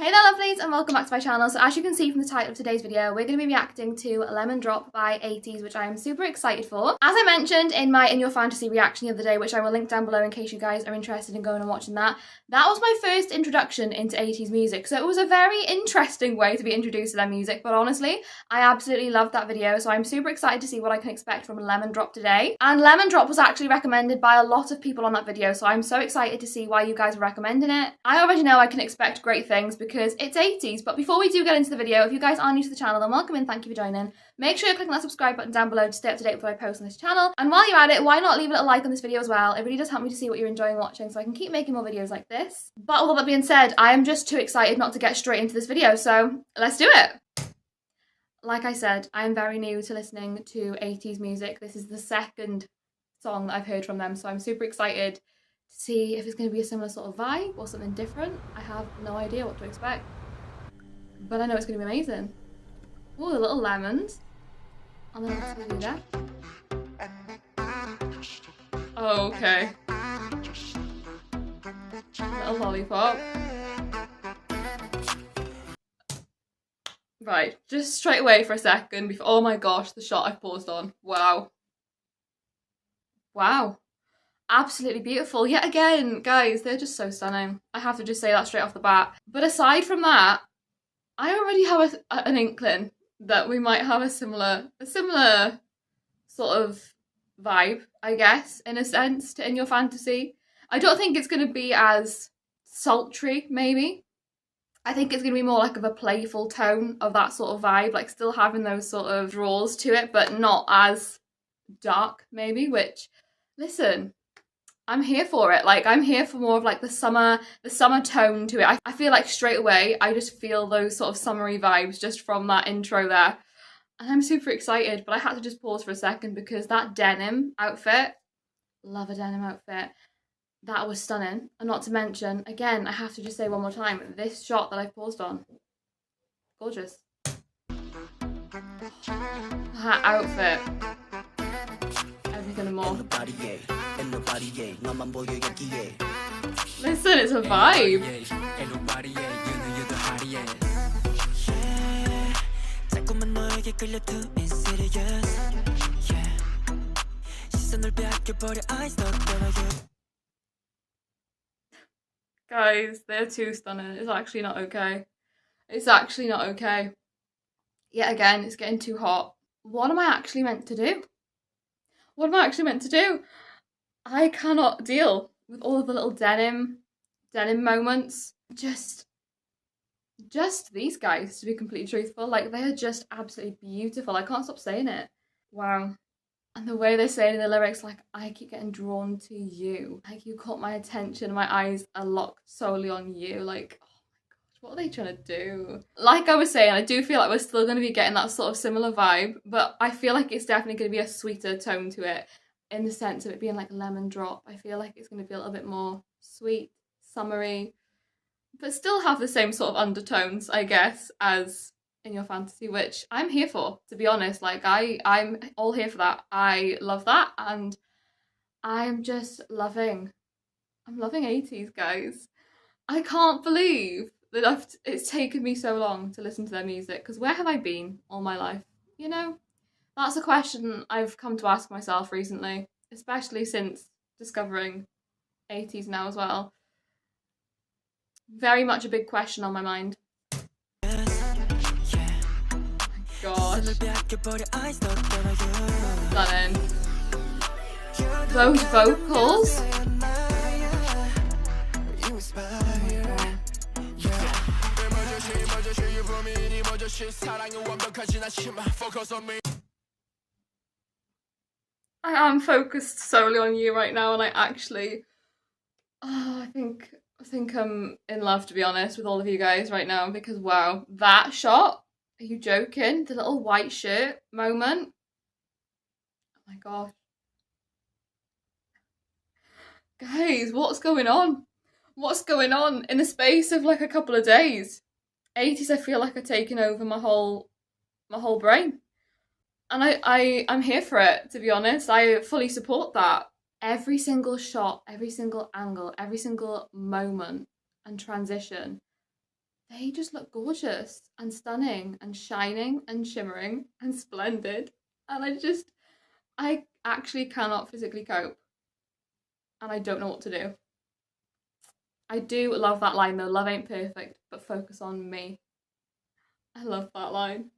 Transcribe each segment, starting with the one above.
Hey there lovelies and welcome back to my channel. So as you can see from the title of today's video, we're going to be reacting to Lemon Drop by Ateez, which I am super excited for. As I mentioned in my In Your Fantasy reaction the other day, which I will link down below in case you guys are interested in going and watching that, that was my first introduction into Ateez music. So it was a very interesting way to be introduced to their music, but honestly, I absolutely loved that video. So I'm super excited to see what I can expect from Lemon Drop today. And Lemon Drop was actually recommended by a lot of people on that video, so I'm so excited to see why you guys are recommending it. I already know I can expect great things because it's Ateez, but before we do get into the video, if you guys are new to the channel, then welcome in, thank you for joining. Make sure you're clicking that subscribe button down below to stay up to date with what I post on this channel. And while you're at it, why not leave a little like on this video as well? It really does help me to see what you're enjoying watching so I can keep making more videos like this. But with all that being said, I am just too excited not to get straight into this video, so let's do it! Like I said, I am very new to listening to Ateez music. This is the second song that I've heard from them, so I'm super excited to see if it's going to be a similar sort of vibe or something different. I have no idea what to expect, but I know it's going to be amazing. Oh, the little lemons. And then what's going to be there? Oh, okay. Little lollipop. Right, just straight away for a second before, oh my gosh, the shot I've paused on. Wow. Wow. Absolutely beautiful. Yet again, guys, they're just so stunning. I have to just say that straight off the bat. But aside from that, I already have an inkling that we might have a similar sort of vibe, I guess, in a sense, to In Your Fantasy. I don't think it's going to be as sultry, maybe. I think it's going to be more like of a playful tone of that sort of vibe, like still having those sort of draws to it, but not as dark, maybe, which, listen, I'm here for it. Like, I'm here for more of like the summer tone to it. I feel like straight away, I just feel those sort of summery vibes just from that intro there. And I'm super excited, but I had to just pause for a second because that denim outfit, love a denim outfit, that was stunning. And not to mention, again, I have to just say one more time, this shot that I've paused on, gorgeous. That outfit, everything and more. Listen, it's a vibe. Guys, they're too stunning. It's actually not okay. It's actually not okay. Yet again, it's getting too hot. What am I actually meant to do? What am I actually meant to do? I cannot deal with all of the little denim moments. Just these guys, to be completely truthful. Like, they are just absolutely beautiful. I can't stop saying it. Wow. And the way they're saying in the lyrics, like, I keep getting drawn to you. Like, you caught my attention, my eyes are locked solely on you. Like, oh my gosh, what are they trying to do? Like I was saying, I do feel like we're still going to be getting that sort of similar vibe, but I feel like it's definitely going to be a sweeter tone to it in the sense of it being like Lemon Drop. I feel like it's going to be a little bit more sweet, summery, but still have the same sort of undertones, I guess, as In Your Fantasy, which I'm here for, to be honest. Like, I'm all here for that. I love that, and I'm just loving Ateez, guys. I can't believe that it's taken me so long to listen to their music, because where have I been all my life? You know, that's a question I've come to ask myself recently, especially since discovering Ateez now as well. Very much a big question on my mind. Gosh. Stunning. Those vocals. I am focused solely on you right now, and I actually, I think I'm in love, to be honest, with all of you guys right now, because wow, that shot. Are you joking? The little white shirt moment. Oh my gosh. Guys, what's going on? What's going on in the space of like a couple of days? Ateez, I feel like are taking over my whole brain. And I'm here for it, to be honest. I fully support that. Every single shot, every single angle, every single moment and transition they just look gorgeous and stunning and shining and shimmering and splendid. And I actually cannot physically cope. And I don't know what to do. I do love that line though, love ain't perfect, but focus on me. I love that line.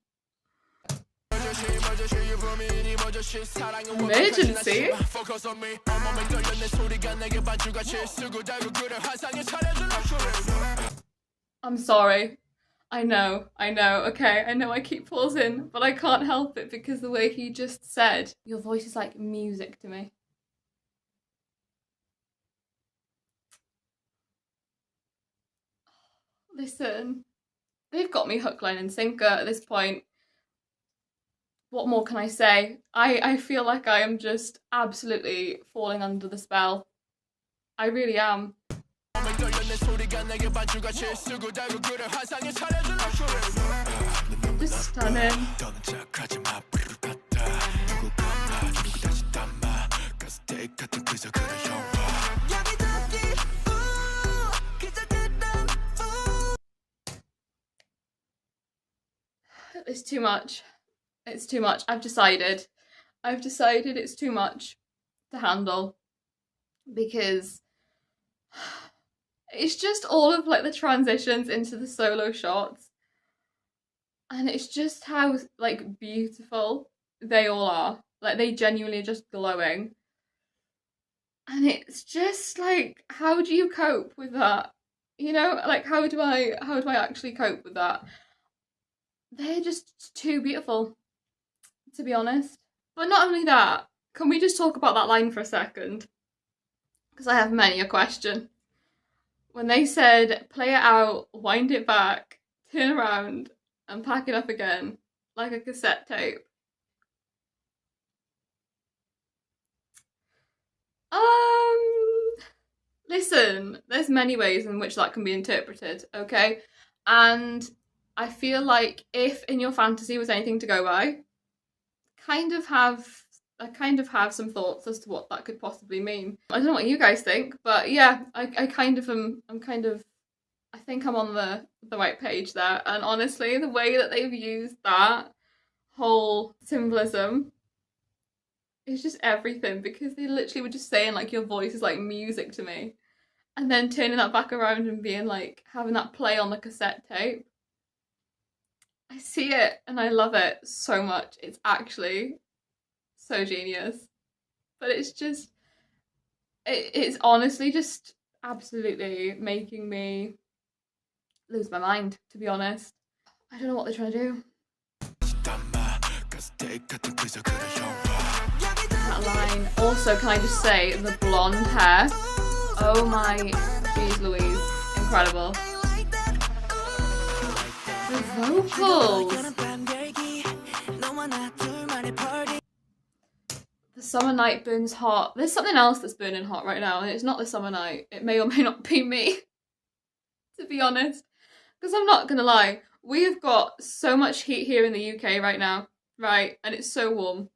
Emergency? I'm sorry. I know, okay, I know I keep pausing, but I can't help it because the way he just said, your voice is like music to me. Listen, they've got me hook, line and sinker at this point. What more can I say? I feel like I am just absolutely falling under the spell. I really am. Just stunning. It's too much. It's too much. I've decided it's too much to handle because it's just all of like the transitions into the solo shots, and it's just how like beautiful they all are. Like they genuinely are just glowing, and it's just like, how do you cope with that? You know, like how do I actually cope with that? They're just too beautiful, to be honest. But not only that, can we just talk about that line for a second? Because I have many a question. When they said, play it out, wind it back, turn around, and pack it up again, like a cassette tape. Listen, there's many ways in which that can be interpreted, okay? And I feel like if in your fantasy was anything to go by, I kind of have some thoughts as to what that could possibly mean. I don't know what you guys think, but yeah, I think I'm on the right page there. And honestly, the way that they've used that whole symbolism is just everything, because they literally were just saying like your voice is like music to me, and then turning that back around and being like having that play on the cassette tape. I see it and I love it so much. It's actually so genius. But it's just, it's honestly just absolutely making me lose my mind, to be honest. I don't know what they're trying to do. That line. Also, can I just say, the blonde hair. Oh my geez Louise. Incredible. The vocals. The summer night burns hot. There's something else that's burning hot right now, and it's not the summer night. It may or may not be me, to be honest. Because I'm not gonna lie, we have got so much heat here in the UK right now, right? And it's so warm.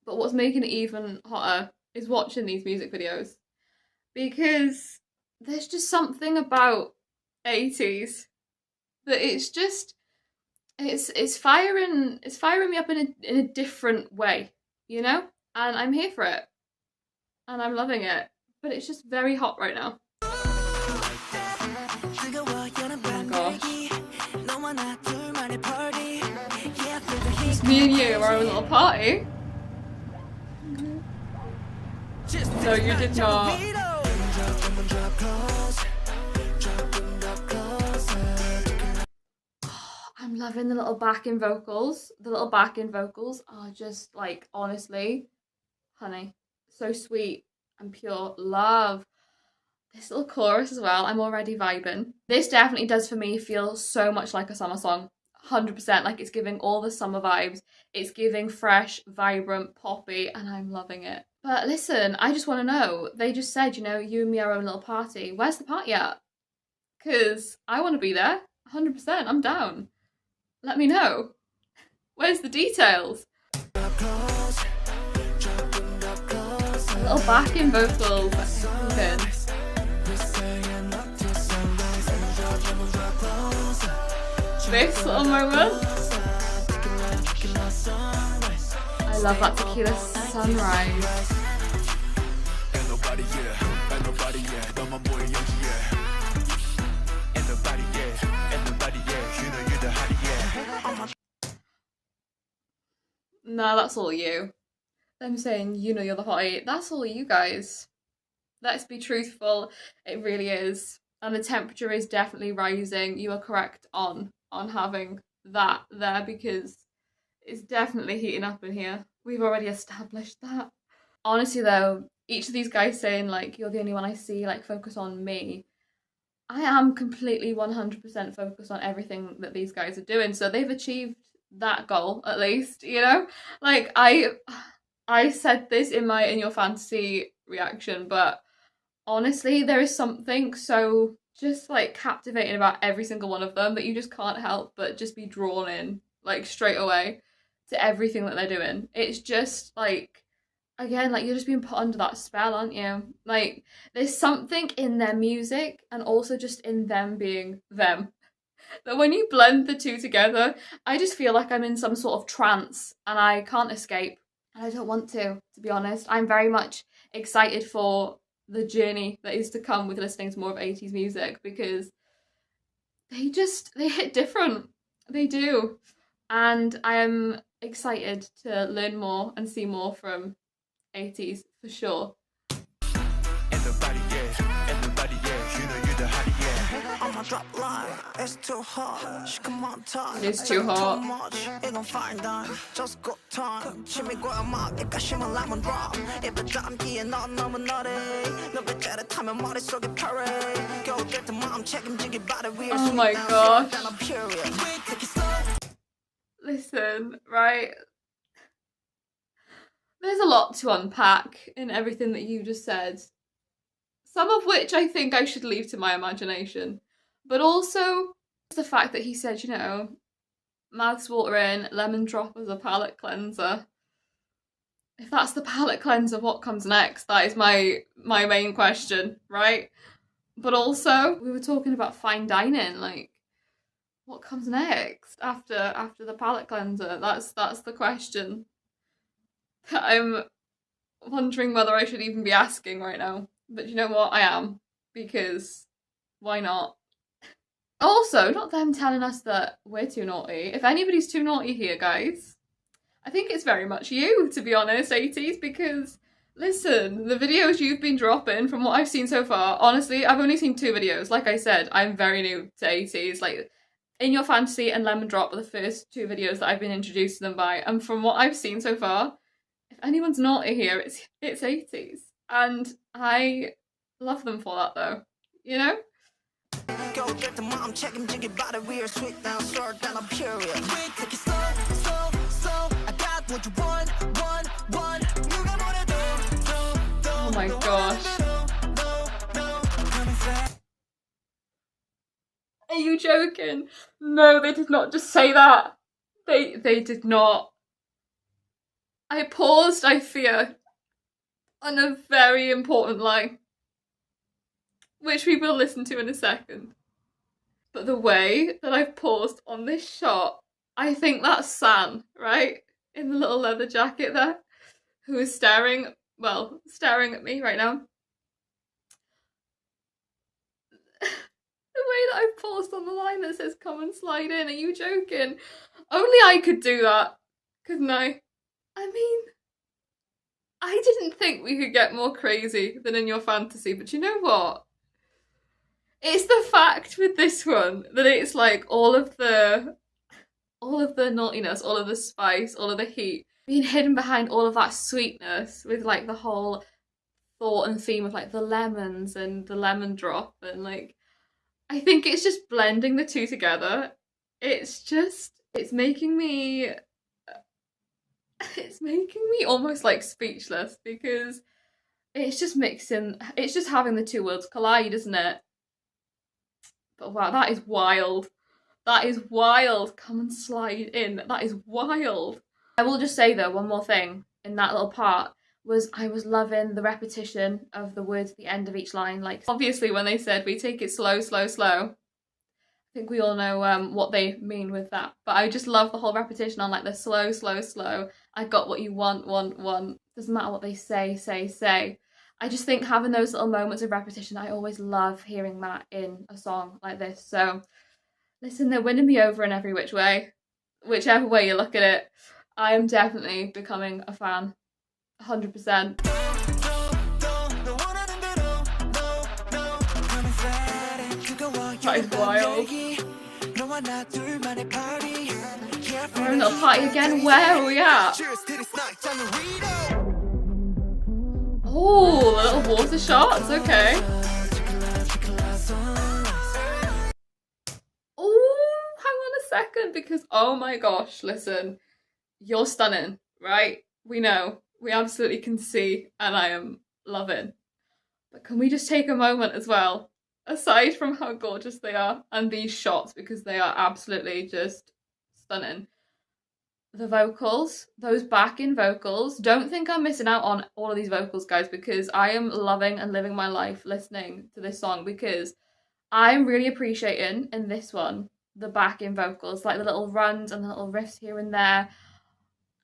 But what's making it even hotter is watching these music videos. Because there's just something about Ateez that it's just, it's firing me up in a different way, you know? And I'm here for it. And I'm loving it. But it's just very hot right now. Oh my gosh. It's me and you are a little party. No, you did not. I'm loving the little backing vocals. The little backing vocals are just like, honestly, honey, so sweet and pure love. This little chorus as well, I'm already vibing. This definitely does for me feel so much like a summer song. 100%, like it's giving all the summer vibes. It's giving fresh, vibrant, poppy, and I'm loving it. But listen, I just want to know, they just said, you know, you and me are our own little party. Where's the party at? Because I want to be there. 100%, I'm down. Let me know. Where's the details? Little backing vocals. this little moment. I love that tequila sunrise. Nah, that's all you. Them saying, you know, you're the hottie. That's all you guys. Let's be truthful. It really is. And the temperature is definitely rising. You are correct on having that there, because it's definitely heating up in here. We've already established that. Honestly though, each of these guys saying like, you're the only one I see, like focus on me. I am completely 100% focused on everything that these guys are doing. So they've achieved that goal at least, you know? Like I said this in my In Your Fantasy reaction, but honestly, there is something so just like captivating about every single one of them that you just can't help but just be drawn in like straight away to everything that they're doing. It's just like, again, like you're just being put under that spell, aren't you? Like there's something in their music and also just in them being them that when you blend the two together, I just feel like I'm in some sort of trance and I can't escape. And I don't want to be honest. I'm very much excited for the journey that is to come with listening to more of Ateez music, because they hit different. They do. And I am excited to learn more and see more from Ateez for sure. It's too hot. It's too hot. Oh my gosh. Listen, right? There's a lot to unpack in everything that you just said. Some of which I think I should leave to my imagination. But also the fact that he said, you know, mouth's watering, lemon drop as a palate cleanser. If that's the palate cleanser, what comes next? That is my main question, right? But also, we were talking about fine dining, like, what comes next after the palate cleanser? That's the question that I'm wondering whether I should even be asking right now. But you know what? I am, because why not? Also, not them telling us that we're too naughty. If anybody's too naughty here, guys, I think it's very much you, to be honest, Ateez, because listen, the videos you've been dropping, from what I've seen so far, honestly, I've only seen 2 videos. Like I said, I'm very new to Ateez. Like, In Your Fantasy and Lemon Drop are the first 2 videos that I've been introduced to them by, and from what I've seen so far, if anyone's naughty here, it's Ateez. And I love them for that though, you know? Go get the mom 책임지기 바래 we are sweet now short than a period take it slow I got what you want 누가 뭐래도 oh my gosh. Are you joking? No, they did not just say that. They did not. I paused, I fear, on a very important line, which we will listen to in a second. But the way that I've paused on this shot, I think that's San, right? In the little leather jacket there, who is staring at me right now. The way that I've paused on the line that says come and slide in, are you joking? Only I could do that, couldn't I? I mean, I didn't think we could get more crazy than In Your Fantasy, but you know what? It's the fact with this one that it's like all of the naughtiness, all of the spice, all of the heat being hidden behind all of that sweetness, with like the whole thought and theme of like the lemons and the lemon drop, and like I think it's just blending the two together. It's making me almost like speechless, because it's just having the two worlds collide, isn't it? But wow, that is wild. That is wild. Come and slide in. That is wild. I will just say though, one more thing in that little part was I was loving the repetition of the words at the end of each line. Like obviously when they said we take it slow, slow, slow, think we all know what they mean with that. But I just love the whole repetition on like the slow, slow, slow. I got what you want, want. Doesn't matter what they say, say. I just think having those little moments of repetition, I always love hearing that in a song like this. So listen, they're winning me over in every which way. Whichever way you look at it, I am definitely becoming a fan. 100%. That is wild. We're in a party again. Where are we at? Oh, the little water shots. Okay. Oh, hang on a second, because oh my gosh, listen, you're stunning, right? We know. We absolutely can see, and I am loving. But can we just take a moment as well, aside from how gorgeous they are and these shots, because they are absolutely just stunning. The vocals, those backing vocals, don't think I'm missing out on all of these vocals, guys, because I am loving and living my life listening to this song, because I'm really appreciating in this one the backing vocals, like the little runs and the little riffs here and there.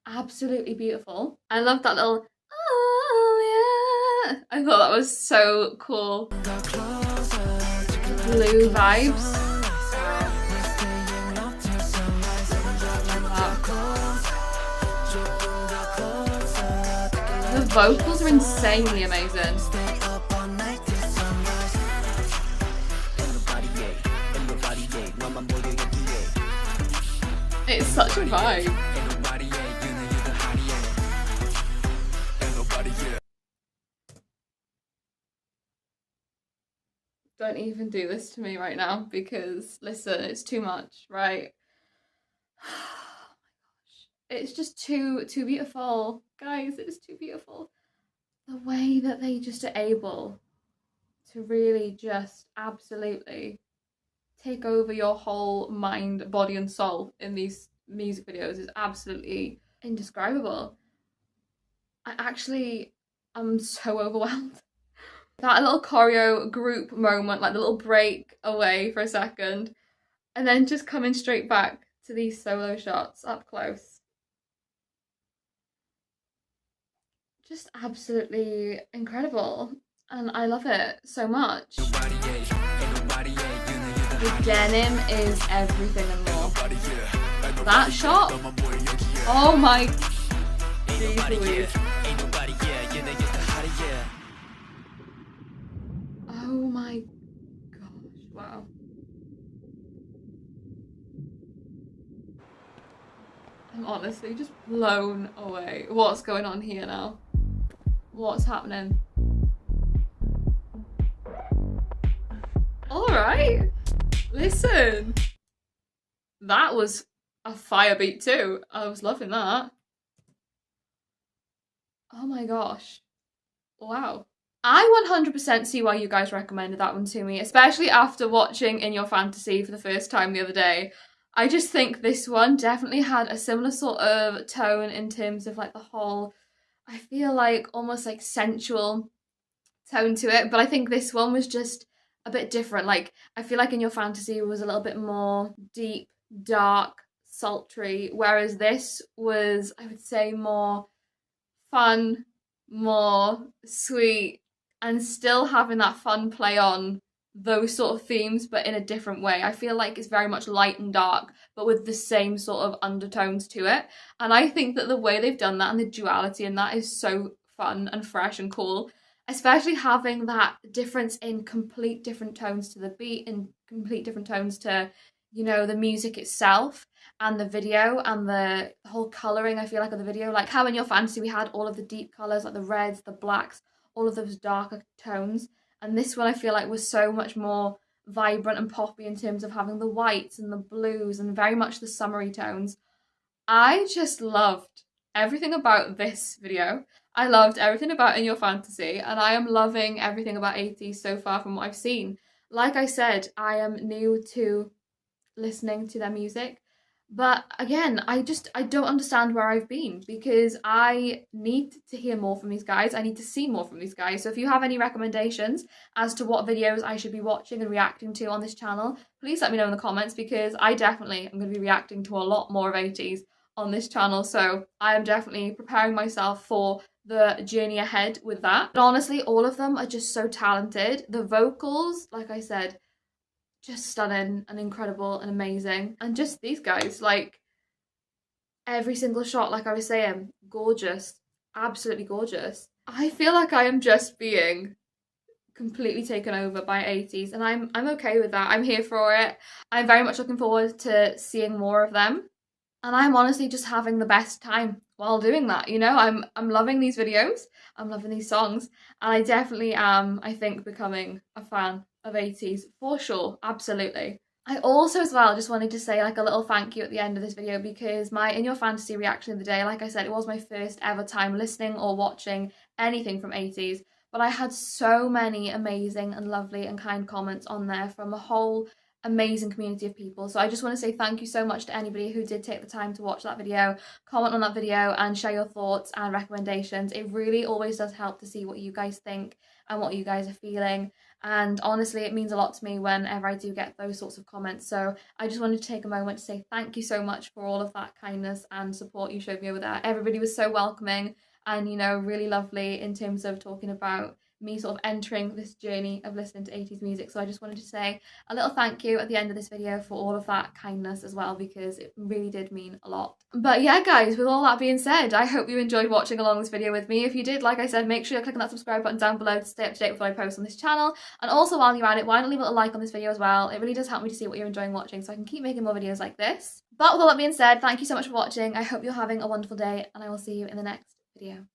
Absolutely beautiful. I love that little oh yeah. I thought that was so cool. Blue vibes. The vocals are insanely amazing. It's such a vibe. Don't even do this to me right now, because listen, it's too much, right? Oh my gosh. It's just too beautiful. Guys, it's too beautiful. The way that they just are able to really just absolutely take over your whole mind, body and soul in these music videos is absolutely indescribable. I'm so overwhelmed. That little choreo group moment, like the little break away for a second, and then just coming straight back to these solo shots up close. Just absolutely incredible, and I love it so much. The denim is everything and more. That shot, oh my geez Louise. Oh my gosh, wow. I'm honestly just blown away. What's going on here now? What's happening? All right, listen. That was a fire beat too. I was loving that. Oh my gosh. Wow. I 100% see why you guys recommended that one to me, especially after watching In Your Fantasy for the first time the other day. I just think this one definitely had a similar sort of tone in terms of like the whole, I feel like almost like sensual tone to it, but I think this one was just a bit different. Like, I feel like In Your Fantasy was a little bit more deep, dark, sultry, whereas this was, I would say, more fun, more sweet, and still having that fun play on those sort of themes, but in a different way. I feel like it's very much light and dark, but with the same sort of undertones to it. And I think that the way they've done that and the duality in that is so fun and fresh and cool, especially having that difference in complete different tones to the beat and complete different tones to, you know, the music itself and the video and the whole colouring, I feel like, of the video. Like how In Your Fantasy we had all of the deep colours, like the reds, the blacks, all of those darker tones. And this one I feel like was so much more vibrant and poppy in terms of having the whites and the blues and very much the summery tones. I just loved everything about this video. I loved everything about In Your Fantasy, and I am loving everything about Ateez so far from what I've seen. Like I said, I am new to listening to their music. But again, I don't understand where I've been, because I need to hear more from these guys. I need to see more from these guys. So if you have any recommendations as to what videos I should be watching and reacting to on this channel, please let me know in the comments, because I definitely am going to be reacting to a lot more of Ateez on this channel. So I am definitely preparing myself for the journey ahead with that. But honestly, all of them are just so talented. The vocals, like I said, just stunning and incredible and amazing. And just these guys, like, every single shot, like I was saying, gorgeous, absolutely gorgeous. I feel like I am just being completely taken over by Ateez, and I'm okay with that. I'm here for it. I'm very much looking forward to seeing more of them. And I'm honestly just having the best time while doing that, you know? I'm loving these videos, I'm loving these songs, and I definitely am, I think, becoming a fan of Ateez for sure, absolutely. I also as well just wanted to say like a little thank you at the end of this video, because my In Your Fantasy reaction of the day, like I said, it was my first ever time listening or watching anything from Ateez, but I had so many amazing and lovely and kind comments on there from a whole amazing community of people. So I just want to say thank you so much to anybody who did take the time to watch that video, comment on that video, and share your thoughts and recommendations. It really always does help to see what you guys think and what you guys are feeling. And honestly, it means a lot to me whenever I do get those sorts of comments. So I just wanted to take a moment to say thank you so much for all of that kindness and support you showed me over there. Everybody was so welcoming and, you know, really lovely in terms of talking about me sort of entering this journey of listening to Ateez music. So I just wanted to say a little thank you at the end of this video for all of that kindness as well, because it really did mean a lot. But yeah, guys, with all that being said, I hope you enjoyed watching along this video with me. If you did, like I said, make sure you're clicking that subscribe button down below to stay up to date with what I post on this channel. And also, while you're at it, why not leave a little like on this video as well? It really does help me to see what you're enjoying watching, so I can keep making more videos like this. But with all that being said, thank you so much for watching. I hope you're having a wonderful day, and I will see you in the next video.